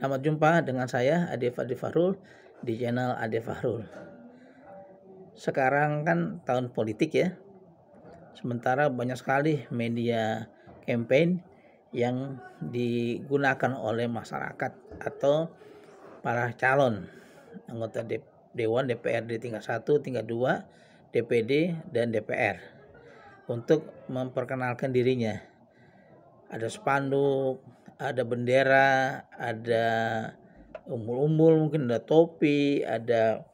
Selamat jumpa dengan saya Ade Fadli Fahrul di channel Ade Fahrul. Sekarang kan tahun politik ya, sementara banyak sekali media campaign yang digunakan oleh masyarakat atau para calon anggota Dewan DPRD tingkat 1, tingkat 2, DPD, dan DPR untuk memperkenalkan dirinya. Ada spanduk, ada bendera, ada umbul-umbul, mungkin ada topi, ada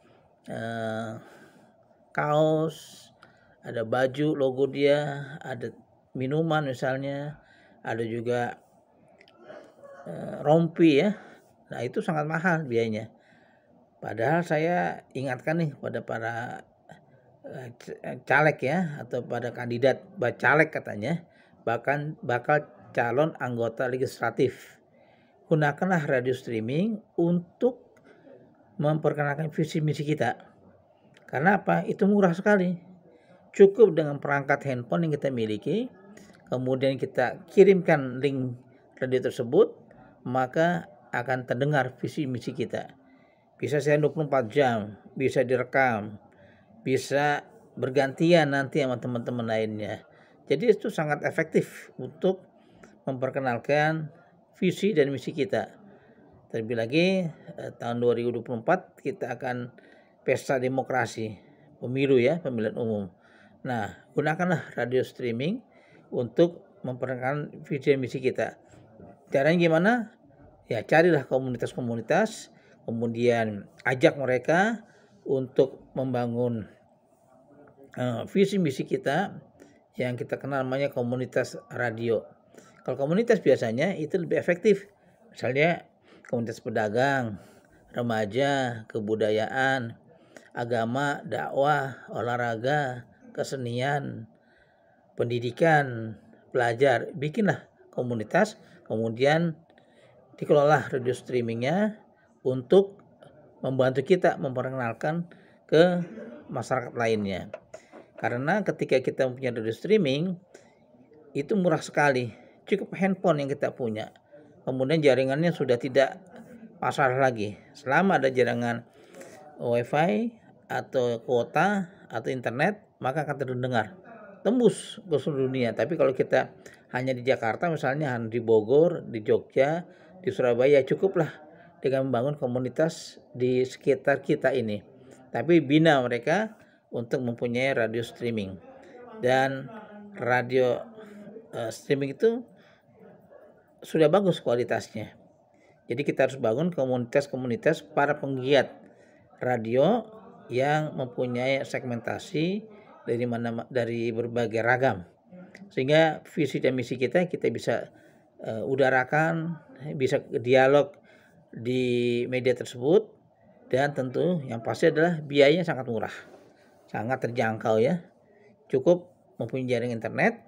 kaos, ada baju logo dia, ada minuman misalnya, ada juga rompi ya. Nah itu sangat mahal biayanya. Padahal saya ingatkan nih pada para caleg ya, atau pada kandidat bacalek katanya, bakal calon anggota legislatif. Gunakanlah radio streaming untuk memperkenalkan visi misi kita. Karena apa? Itu murah sekali. Cukup dengan perangkat handphone yang kita miliki, kemudian kita kirimkan link radio tersebut, maka akan terdengar visi misi kita. Bisa saya 24 jam, bisa direkam, bisa bergantian nanti sama teman-teman lainnya. Jadi itu sangat efektif untuk memperkenalkan visi dan misi kita. Terlebih lagi tahun 2024 kita akan pesta demokrasi, pemilu ya, pemilihan umum. Nah, gunakanlah radio streaming untuk memperkenalkan visi dan misi kita. Caranya gimana? Ya, carilah komunitas-komunitas, kemudian ajak mereka untuk membangun visi misi kita yang kita kenal namanya komunitas radio. Kalau komunitas biasanya itu lebih efektif. Misalnya komunitas pedagang, remaja, kebudayaan, agama, dakwah, olahraga, kesenian, pendidikan, pelajar. Bikinlah komunitas, kemudian dikelola radio streamingnya untuk membantu kita memperkenalkan ke masyarakat lainnya. Karena ketika kita punya radio streaming itu murah sekali, cukup handphone yang kita punya. Kemudian jaringannya sudah tidak masalah lagi. Selama ada jaringan WiFi atau kuota atau internet, maka akan terdengar tembus ke seluruh dunia. Tapi kalau kita hanya di Jakarta misalnya, di Bogor, di Jogja, di Surabaya, cukuplah dengan membangun komunitas di sekitar kita ini. Tapi bina mereka untuk mempunyai radio streaming. Dan radio streaming itu sudah bagus kualitasnya. Jadi kita harus bangun komunitas-komunitas para penggiat radio yang mempunyai segmentasi dari berbagai ragam. Sehingga visi dan misi kita bisa udarakan, bisa dialog di media tersebut, dan tentu yang pasti adalah biayanya sangat murah, sangat terjangkau ya. Cukup mempunyai jaringan internet,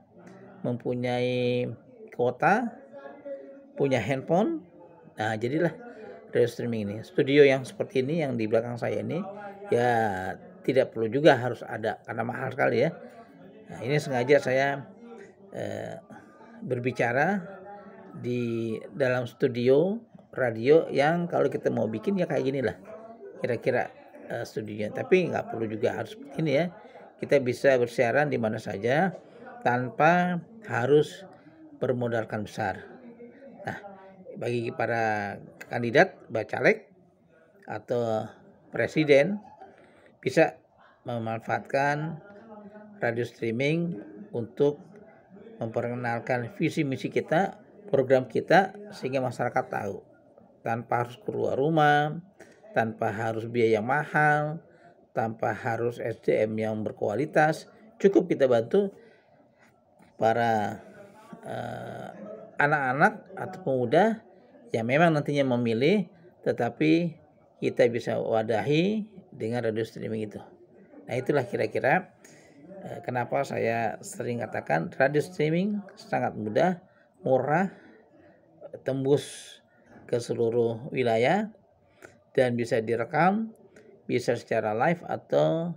mempunyai kuota, punya handphone. Nah, jadilah radio streaming ini. Studio yang seperti ini yang di belakang saya ini ya tidak perlu juga harus ada karena mahal sekali ya. Nah, ini sengaja saya berbicara di dalam studio radio yang kalau kita mau bikin ya kayak gini lah kira-kira studionya. Tapi nggak perlu juga harus begini ya. Kita bisa bersiaran di mana saja tanpa harus bermodalkan besar. Nah, bagi para kandidat bacalek atau presiden bisa memanfaatkan radio streaming untuk memperkenalkan visi misi kita, program kita, sehingga masyarakat tahu tanpa harus keluar rumah, tanpa harus biaya mahal, tanpa harus SDM yang berkualitas. Cukup kita bantu para anak-anak atau pemuda yang memang nantinya memilih, tetapi kita bisa wadahi dengan radio streaming itu. Nah, itulah kira-kira kenapa saya sering katakan radio streaming sangat mudah, murah, tembus ke seluruh wilayah, dan bisa direkam, bisa secara live atau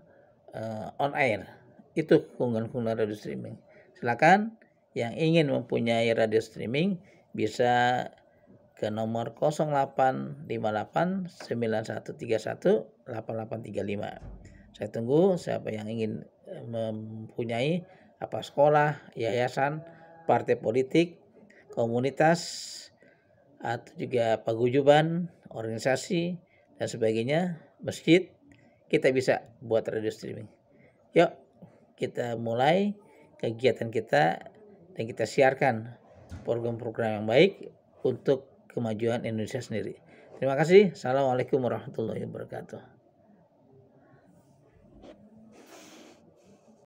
on air. Itu keunggulan radio streaming. Silakan yang ingin mempunyai radio streaming bisa ke nomor 085891318835. Saya tunggu siapa yang ingin mempunyai sekolah, yayasan, partai politik, komunitas, atau juga paguyuban, organisasi, dan sebagainya, masjid, kita bisa buat radio streaming. Yuk, kita mulai kegiatan kita dan kita siarkan program-program yang baik untuk kemajuan Indonesia sendiri. Terima kasih. Assalamualaikum warahmatullahi wabarakatuh.